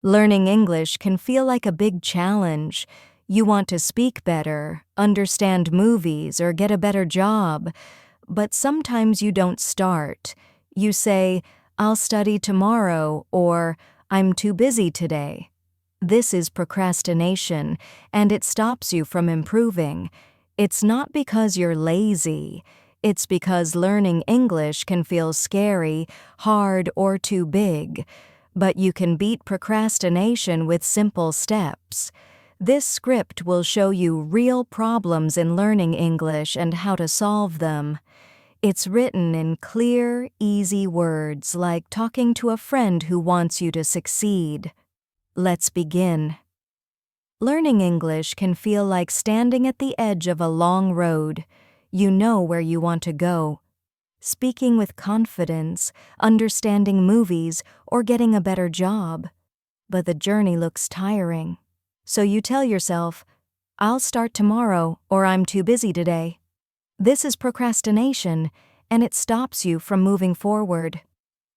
Learning English can feel like a big challenge. You want to speak better, understand movies, or get a better job. But sometimes you don't start. You say, "I'll study tomorrow," or "I'm too busy today." This is procrastination, and it stops you from improving. It's not because you're lazy. It's because learning English can feel scary, hard, or too big. But you can beat procrastination with simple steps. This script will show you real problems in learning English and how to solve them. It's written in clear, easy words, like talking to a friend who wants you to succeed. Let's begin. Learning English can feel like standing at the edge of a long road. You know where you want to go. Speaking with confidence, understanding movies, or getting a better job. But the journey looks tiring. So you tell yourself, "I'll start tomorrow," or "I'm too busy today." This is procrastination, and it stops you from moving forward.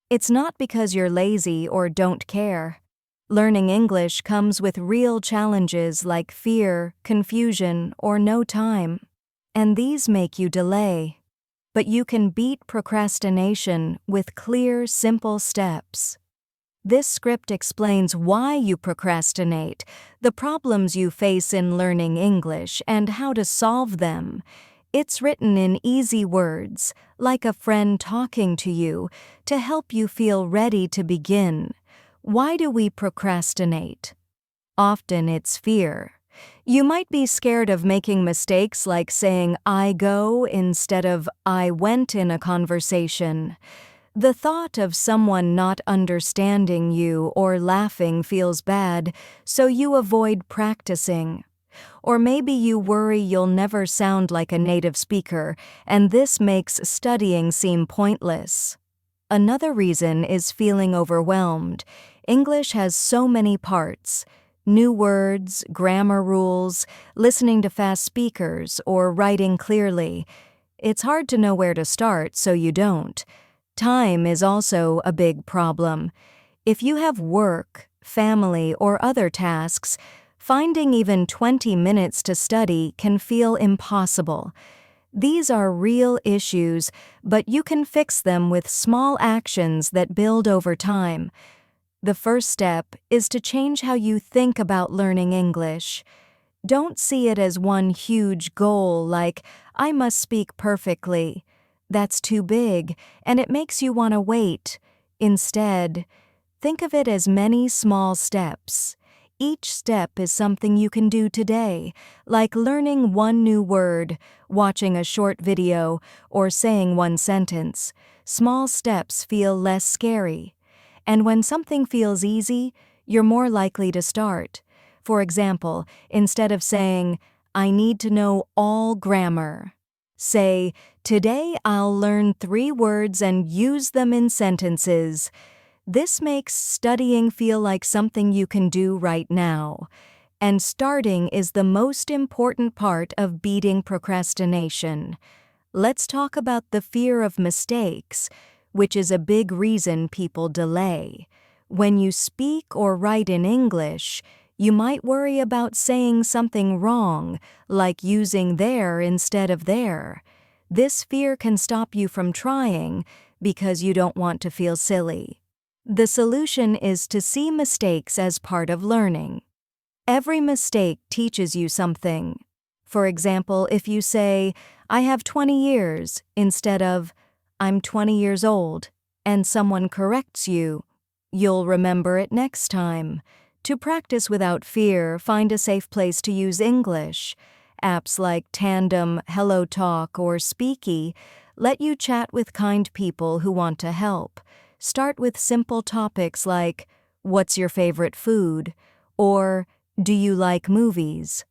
It's not because you're lazy or don't care. Learning English comes with real challenges like fear, confusion, or no time. And these make you delay. But you can beat procrastination with clear, simple steps. This script explains why you procrastinate, the problems you face in learning English, and how to solve them. It's written in easy words, like a friend talking to you, to help you feel ready to begin. Why do we procrastinate? Often it's fear. You might be scared of making mistakes like saying "I go" instead of "I went" in a conversation. The thought of someone not understanding you or laughing feels bad, so you avoid practicing. Or maybe you worry you'll never sound like a native speaker, and this makes studying seem pointless. Another reason is feeling overwhelmed. English has so many parts. New words, grammar rules, listening to fast speakers, or writing clearly. It's hard to know where to start, so you don't. Time is also a big problem. If you have work, family, or other tasks, finding even 20 minutes to study can feel impossible. These are real issues, but you can fix them with small actions that build over time. The first step is to change how you think about learning English. Don't see it as one huge goal like, "I must speak perfectly." That's too big, and it makes you want to wait. Instead, think of it as many small steps. Each step is something you can do today, like learning one new word, watching a short video, or saying one sentence. Small steps feel less scary. And when something feels easy, you're more likely to start. For example, instead of saying, "I need to know all grammar," say, "Today I'll learn 3 words and use them in sentences." This makes studying feel like something you can do right now. And starting is the most important part of beating procrastination. Let's talk about the fear of mistakes, which is a big reason people delay. When you speak or write in English, you might worry about saying something wrong, like using there instead of there. This fear can stop you from trying because you don't want to feel silly. The solution is to see mistakes as part of learning. Every mistake teaches you something. For example, if you say, "I have 20 years," instead of, "I'm 20 years old," and someone corrects you, you'll remember it next time. To practice without fear, find a safe place to use English. Apps like Tandem, HelloTalk, or Speaky let you chat with kind people who want to help. Start with simple topics like, "What's your favorite food?" or "Do you like movies?"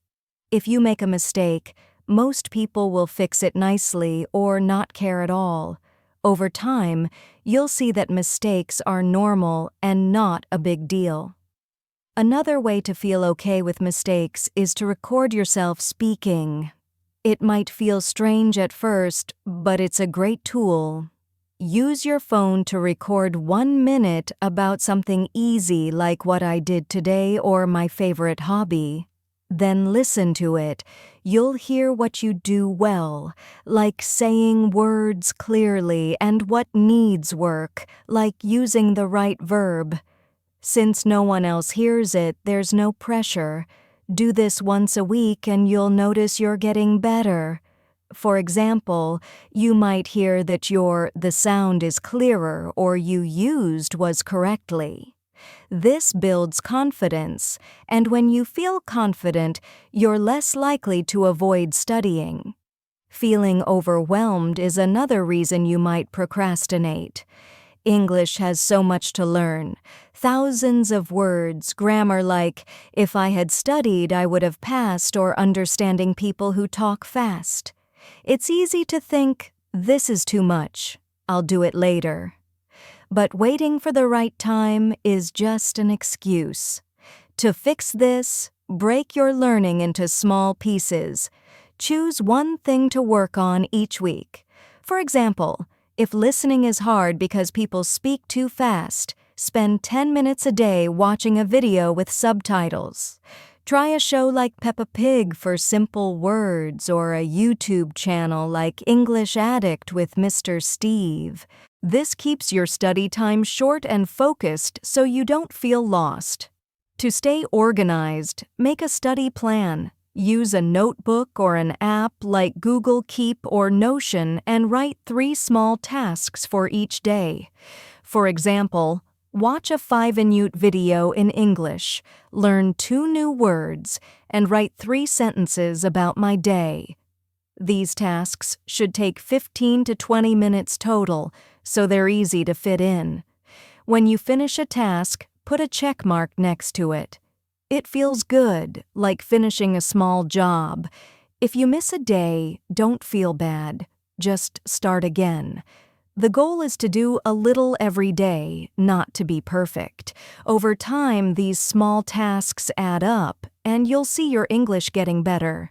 If you make a mistake, most people will fix it nicely or not care at all. Over time, you'll see that mistakes are normal and not a big deal. Another way to feel okay with mistakes is to record yourself speaking. It might feel strange at first, but it's a great tool. use your phone to record 1 minute about something easy like what I did today or my favorite hobby. Then listen to it. You'll hear what you do well, like saying words clearly, and what needs work, like using the right verb. Since no one else hears it, there's no pressure. Do this once a week and you'll notice you're getting better. For example, you might hear that the sound is clearer or you used was correctly. This builds confidence, and when you feel confident, you're less likely to avoid studying. Feeling overwhelmed is another reason you might procrastinate. English has so much to learn. Thousands of words, grammar like, if I had studied, I would have passed, or understanding people who talk fast. It's easy to think, this is too much. I'll do it later. But waiting for the right time is just an excuse. To fix this, break your learning into small pieces. Choose one thing to work on each week. For example, if listening is hard because people speak too fast, spend 10 minutes a day watching a video with subtitles. Try a show like Peppa Pig for simple words, or a YouTube channel like English Addict with Mr. Steve. This keeps your study time short and focused so you don't feel lost. To stay organized, make a study plan. Use a notebook or an app like Google Keep or Notion and write 3 small tasks for each day. For example, watch a 5-minute video in English, learn 2 new words, and write 3 sentences about my day. These tasks should take 15 to 20 minutes total, so they're easy to fit in. When you finish a task, put a check mark next to it. It feels good, like finishing a small job. If you miss a day, don't feel bad. Just start again. The goal is to do a little every day, not to be perfect. Over time, these small tasks add up, and you'll see your English getting better.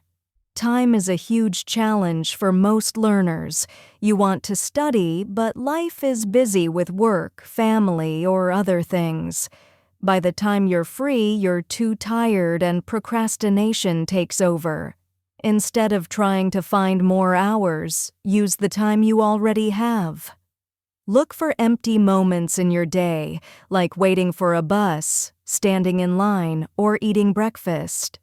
Time is a huge challenge for most learners. You want to study, but life is busy with work, family, or other things. By the time you're free, you're too tired and procrastination takes over. Instead of trying to find more hours, use the time you already have. Look for empty moments in your day, like waiting for a bus, standing in line, or eating breakfast.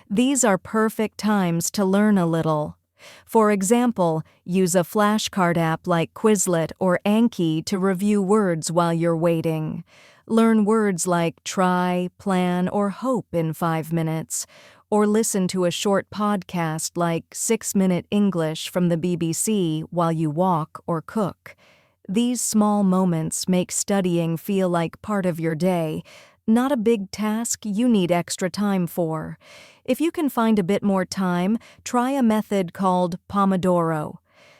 These are perfect times to learn a little. For example, use a flashcard app like Quizlet or Anki to review words while you're waiting. Learn words like try, plan, or hope in 5 minutes, or listen to a short podcast like 6-Minute English from the BBC while you walk or cook. These small moments make studying feel like part of your day, not a big task you need extra time for. If you can find a bit more time, try a method called Pomodoro.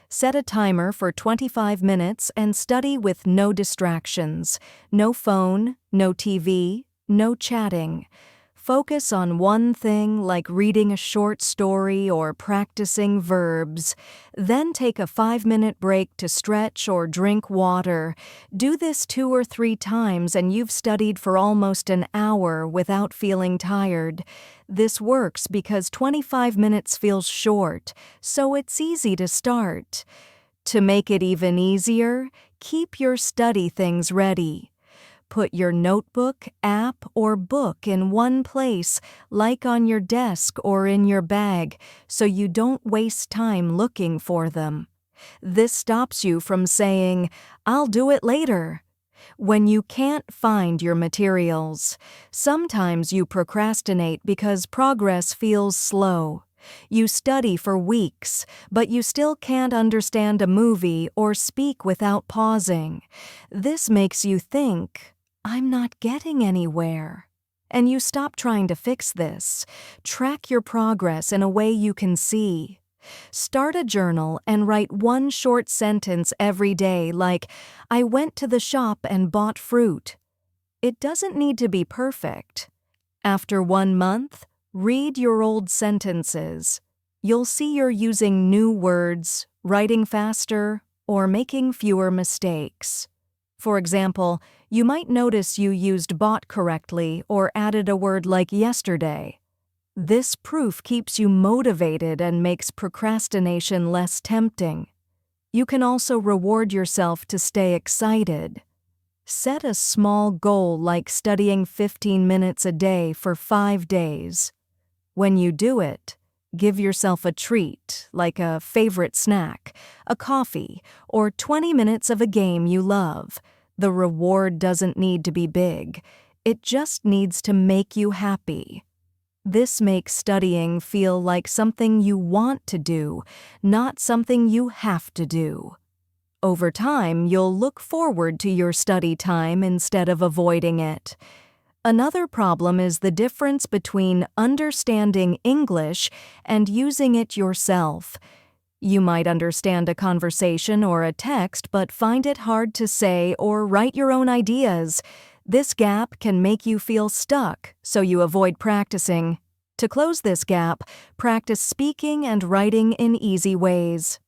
Set a timer for 25 minutes and study with no distractions, no phone, no TV, no chatting. Focus on one thing like reading a short story or practicing verbs. Then take a 5-minute break to stretch or drink water. Do this 2 or 3 times and you've studied for almost an hour without feeling tired. This works because 25 minutes feels short, so it's easy to start. To make it even easier, keep your study things ready. Put your notebook, app, or book in one place, like on your desk or in your bag, so you don't waste time looking for them. This stops you from saying, "I'll do it later," when you can't find your materials. Sometimes you procrastinate because progress feels slow. You study for weeks, but you still can't understand a movie or speak without pausing. This makes you think, "I'm not getting anywhere." And you stop trying to fix this. Track your progress in a way you can see. Start a journal and write one short sentence every day like, "I went to the shop and bought fruit." It doesn't need to be perfect. After 1 month, read your old sentences. You'll see you're using new words, writing faster, or making fewer mistakes. For example, you might notice you used bought correctly or added a word like yesterday. This proof keeps you motivated and makes procrastination less tempting. You can also reward yourself to stay excited. Set a small goal like studying 15 minutes a day for 5 days. When you do it, give yourself a treat, like a favorite snack, a coffee, or 20 minutes of a game you love. The reward doesn't need to be big. It just needs to make you happy. This makes studying feel like something you want to do, not something you have to do. Over time, you'll look forward to your study time instead of avoiding it. Another problem is the difference between understanding English and using it yourself. You might understand a conversation or a text but find it hard to say or write your own ideas. This gap can make you feel stuck, so you avoid practicing. To close this gap, practice speaking and writing in easy ways.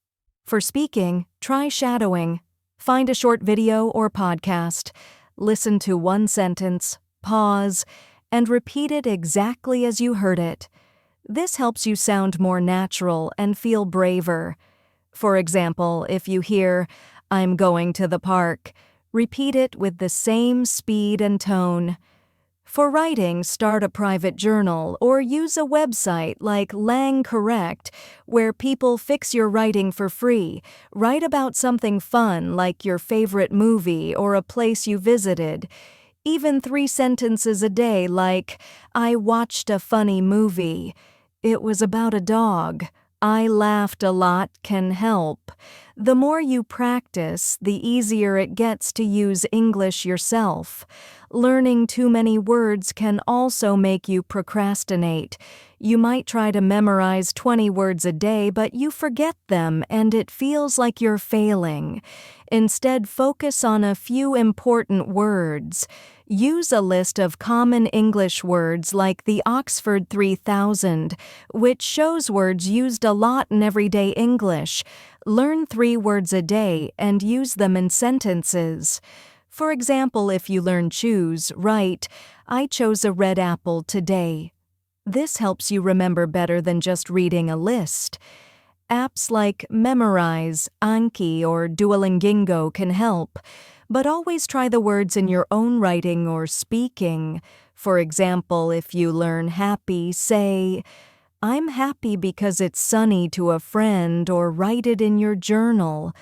For speaking, try shadowing. Find a short video or podcast. Listen to one sentence, pause, and repeat it exactly as you heard it. This helps you sound more natural and feel braver. For example, if you hear, "I'm going to the park," repeat it with the same speed and tone. For writing, start a private journal or use a website like Lang Correct, where people fix your writing for free. Write about something fun like your favorite movie or a place you visited. Even 3 sentences a day like, "I watched a funny movie. It was about a dog. I laughed a lot," can help. The more you practice, the easier it gets to use English yourself. Learning too many words can also make you procrastinate. You might try to memorize 20 words a day, but you forget them and it feels like you're failing. Instead, focus on a few important words. Use a list of common English words like the Oxford 3000, which shows words used a lot in everyday English. Learn 3 words a day and use them in sentences. For example, if you learn choose, write, "I chose a red apple today." This helps you remember better than just reading a list. Apps like Memorize, Anki, or Duolingo can help, but always try the words in your own writing or speaking. For example, if you learn happy, say, "I'm happy because it's sunny" to a friend, or write it in your journal.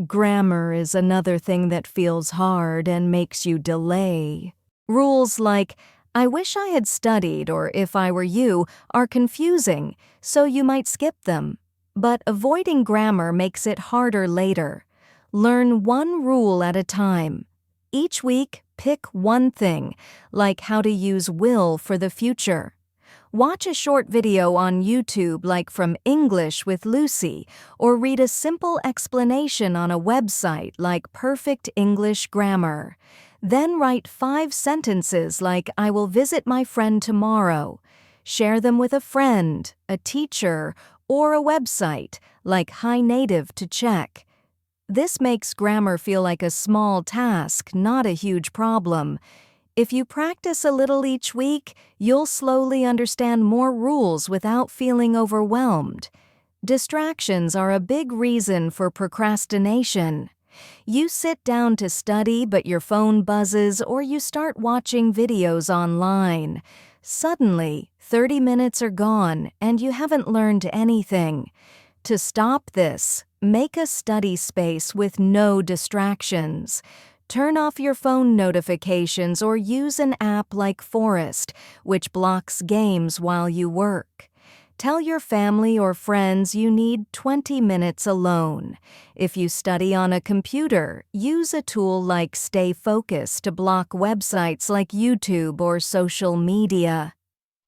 Grammar is another thing that feels hard and makes you delay. Rules like, "I wish I had studied," or "if I were you," are confusing, so you might skip them. But avoiding grammar makes it harder later. Learn one rule at a time. Each week, pick one thing, like how to use will for the future. Watch a short video on YouTube like from English with Lucy, or read a simple explanation on a website like Perfect English Grammar. Then write 5 sentences like, "I will visit my friend tomorrow." Share them with a friend, a teacher, or a website like Hi Native to check. This makes grammar feel like a small task, not a huge problem. If you practice a little each week, you'll slowly understand more rules without feeling overwhelmed. Distractions are a big reason for procrastination. You sit down to study, but your phone buzzes or you start watching videos online. Suddenly, 30 minutes are gone and you haven't learned anything. To stop this, make a study space with no distractions. Turn off your phone notifications or use an app like Forest, which blocks games while you work. Tell your family or friends you need 20 minutes alone. If you study on a computer, use a tool like Stay Focused to block websites like YouTube or social media.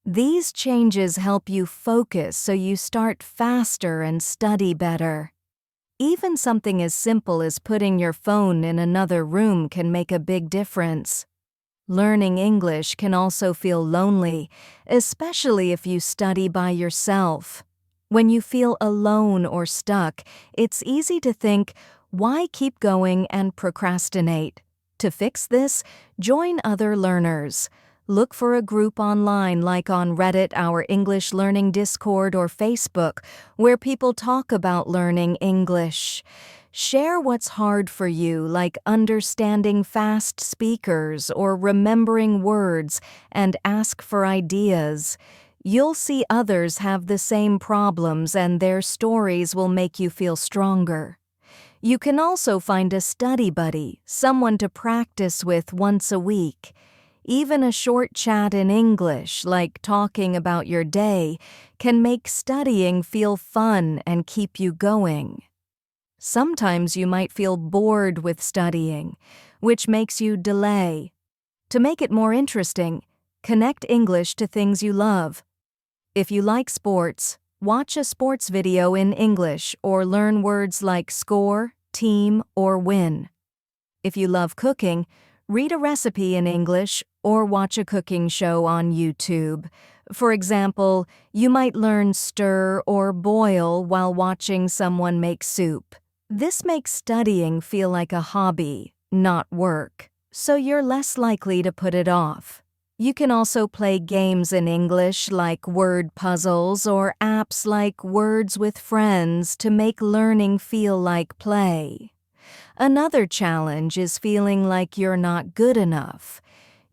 These changes help you focus so you start faster and study better. Even something as simple as putting your phone in another room can make a big difference. Learning English can also feel lonely, especially if you study by yourself. When you feel alone or stuck, it's easy to think, Why keep going and procrastinate? To fix this, join other learners. Look for a group online like on Reddit, our English Learning Discord, or Facebook, where people talk about learning English. Share what's hard for you, like understanding fast speakers or remembering words, and ask for ideas. You'll see others have the same problems, and their stories will make you feel stronger. You can also find a study buddy, someone to practice with once a week. Even a short chat in English, like talking about your day, can make studying feel fun and keep you going. Sometimes you might feel bored with studying, which makes you delay. To make it more interesting, connect English to things you love. If you like sports, watch a sports video in English or learn words like score, team, or win. If you love cooking, read a recipe in English or watch a cooking show on YouTube. For example, you might learn stir or boil while watching someone make soup. This makes studying feel like a hobby, not work, so you're less likely to put it off. You can also play games in English like word puzzles or apps like Words with Friends to make learning feel like play. Another challenge is feeling like you're not good enough.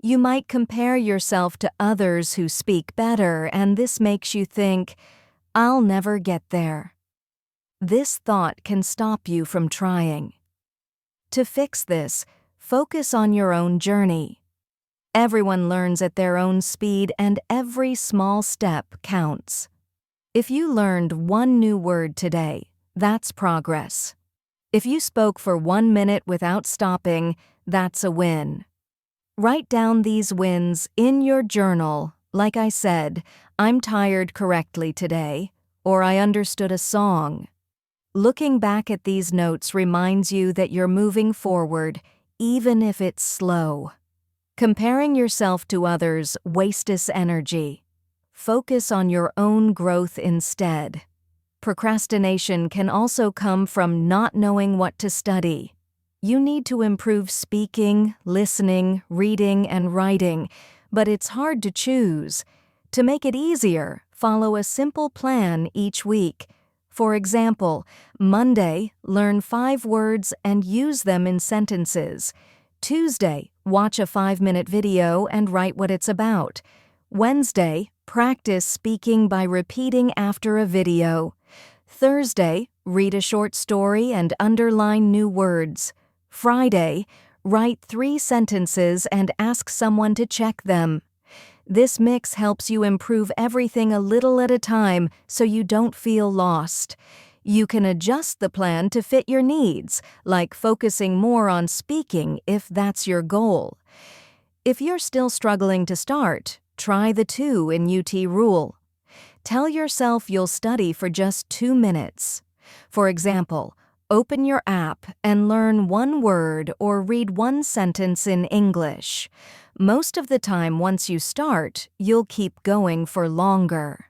You might compare yourself to others who speak better, and this makes you think, "I'll never get there." This thought can stop you from trying. To fix this, focus on your own journey. Everyone learns at their own speed, and every small step counts. If you learned one new word today, that's progress. If you spoke for 1 minute without stopping, that's a win. Write down these wins in your journal, like I said, "I'm tired correctly today," or "I understood a song." Looking back at these notes reminds you that you're moving forward, even if it's slow. Comparing yourself to others wastes energy. Focus on your own growth instead. Procrastination can also come from not knowing what to study. You need to improve speaking, listening, reading, and writing, but it's hard to choose. To make it easier, follow a simple plan each week. For example, Monday, learn 5 words and use them in sentences. Tuesday, watch a 5-minute video and write what it's about. Wednesday, practice speaking by repeating after a video. Thursday, read a short story and underline new words. Friday, write 3 sentences and ask someone to check them. This mix helps you improve everything a little at a time so you don't feel lost. You can adjust the plan to fit your needs, like focusing more on speaking if that's your goal. If you're still struggling to start, try the 2 in UT rule. Tell yourself you'll study for just 2 minutes. For example, open your app and learn 1 word or read 1 sentence in English. Most of the time, once you start, you'll keep going for longer.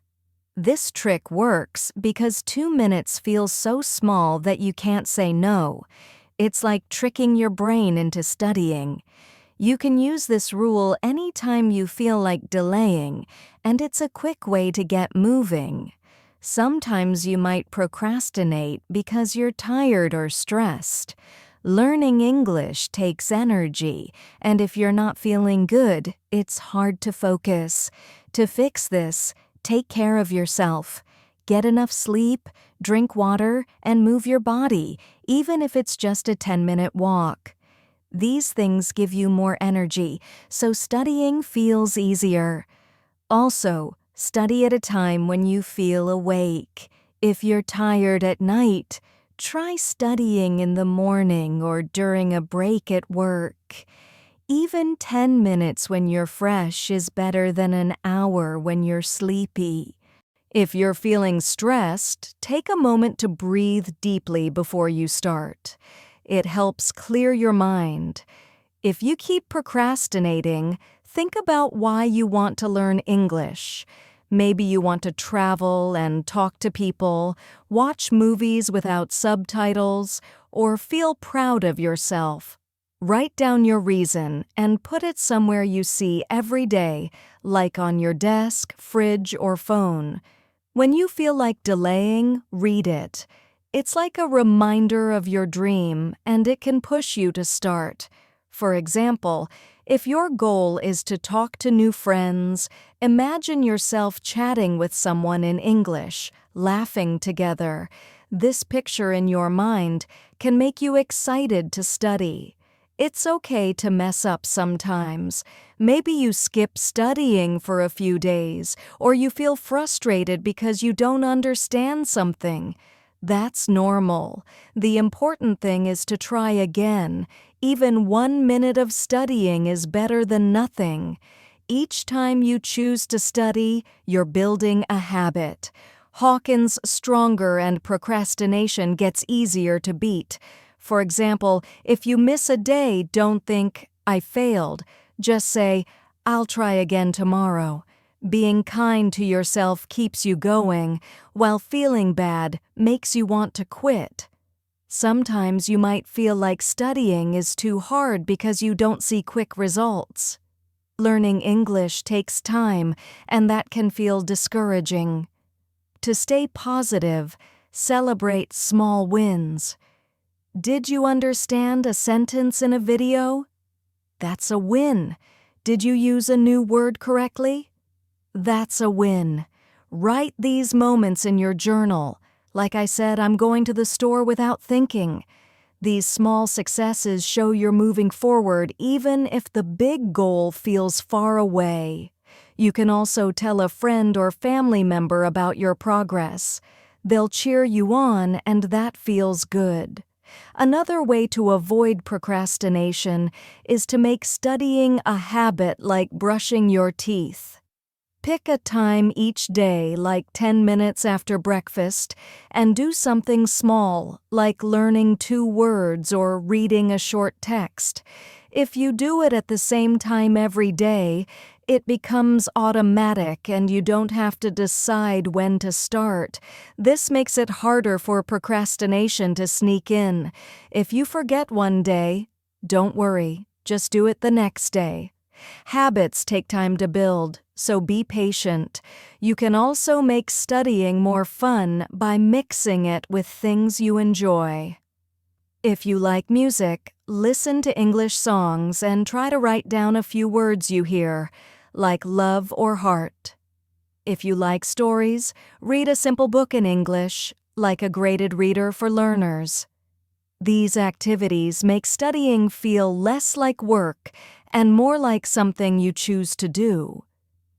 This trick works because 2 minutes feels so small that you can't say no. It's like tricking your brain into studying. You can use this rule anytime you feel like delaying, and it's a quick way to get moving. Sometimes you might procrastinate because you're tired or stressed. Learning English takes energy, and if you're not feeling good, it's hard to focus. To fix this, take care of yourself. Get enough sleep, drink water, and move your body, even if it's just a 10-minute walk. These things give you more energy, so studying feels easier. Also, study at a time when you feel awake. If you're tired at night, try studying in the morning or during a break at work. Even 10 minutes when you're fresh is better than an hour when you're sleepy. If you're feeling stressed, take a moment to breathe deeply before you start. It helps clear your mind. If you keep procrastinating, think about why you want to learn English. Maybe you want to travel and talk to people, watch movies without subtitles, or feel proud of yourself. Write down your reason and put it somewhere you see every day, like on your desk, fridge, or phone. When you feel like delaying, read it. It's like a reminder of your dream, and it can push you to start. For example, if your goal is to talk to new friends, imagine yourself chatting with someone in English, laughing together. This picture in your mind can make you excited to study. It's okay to mess up sometimes. Maybe you skip studying for a few days, or you feel frustrated because you don't understand something. That's normal. The important thing is to try again. Even 1 minute of studying is better than nothing. Each time you choose to study, you're building a habit. Hawkins' stronger and procrastination gets easier to beat. For example, if you miss a day, don't think, I failed. Just say, I'll try again tomorrow. Being kind to yourself keeps you going, while feeling bad makes you want to quit. Sometimes you might feel like studying is too hard because you don't see quick results. Learning English takes time, and that can feel discouraging. To stay positive, celebrate small wins. Did you understand a sentence in a video? That's a win. Did you use a new word correctly? That's a win. Write these moments in your journal. Like I said, I'm going to the store without thinking. These small successes show you're moving forward even if the big goal feels far away. You can also tell a friend or family member about your progress. They'll cheer you on, and that feels good. Another way to avoid procrastination is to make studying a habit like brushing your teeth. Pick a time each day, like 10 minutes after breakfast, and do something small, like learning 2 words or reading a short text. If you do it at the same time every day, it becomes automatic and you don't have to decide when to start. This makes it harder for procrastination to sneak in. If you forget one day, don't worry, just do it the next day. Habits take time to build, so be patient. You can also make studying more fun by mixing it with things you enjoy. If you like music, listen to English songs and try to write down a few words you hear, like love or heart. If you like stories, read a simple book in English, like a graded reader for learners. These activities make studying feel less like work and more like something you choose to do.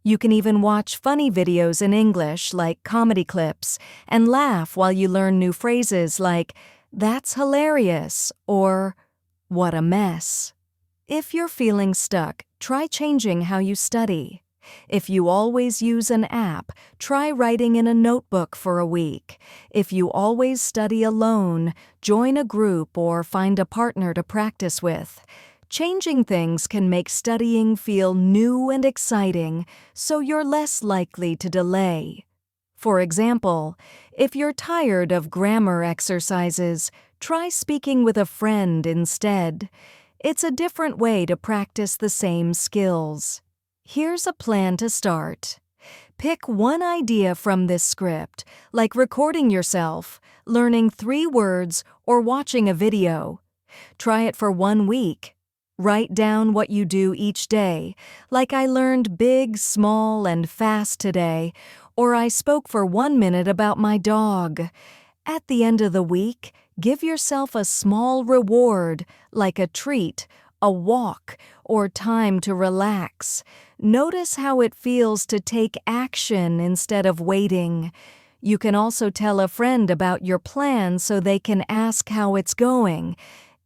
You can even watch funny videos in English, like comedy clips, and laugh while you learn new phrases like, "That's hilarious," or "What a mess." If you're feeling stuck, try changing how you study. If you always use an app, try writing in a notebook for a week. If you always study alone, join a group or find a partner to practice with. Changing things can make studying feel new and exciting, so you're less likely to delay. For example, if you're tired of grammar exercises, try speaking with a friend instead. It's a different way to practice the same skills. Here's a plan to start. Pick one idea from this script, like recording yourself, learning 3 words, or watching a video. Try it for 1 week. Write down what you do each day, like I learned big, small, and fast today, or I spoke for 1 minute about my dog. At the end of the week, give yourself a small reward, like a treat, a walk, or time to relax. Notice how it feels to take action instead of waiting. You can also tell a friend about your plan so they can ask how it's going.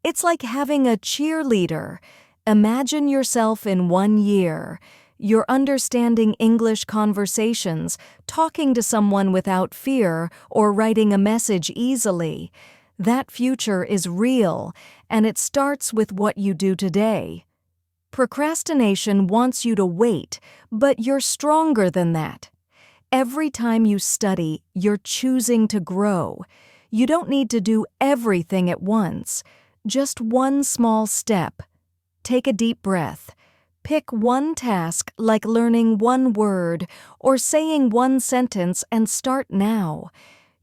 It's like having a cheerleader. Imagine yourself in 1 year. You're understanding English conversations, talking to someone without fear, or writing a message easily. That future is real, and it starts with what you do today. Procrastination wants you to wait, but you're stronger than that. Every time you study, you're choosing to grow. You don't need to do everything at once, just one small step. Take a deep breath. Pick one task like learning one word or saying one sentence and start now.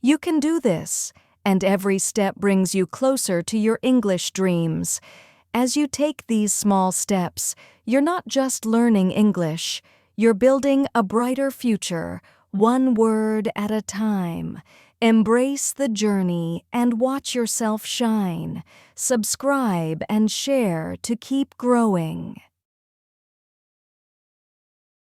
You can do this, and every step brings you closer to your English dreams. As you take these small steps, you're not just learning English, you're building a brighter future, one word at a time. Embrace the journey and watch yourself shine. Subscribe and share to keep growing.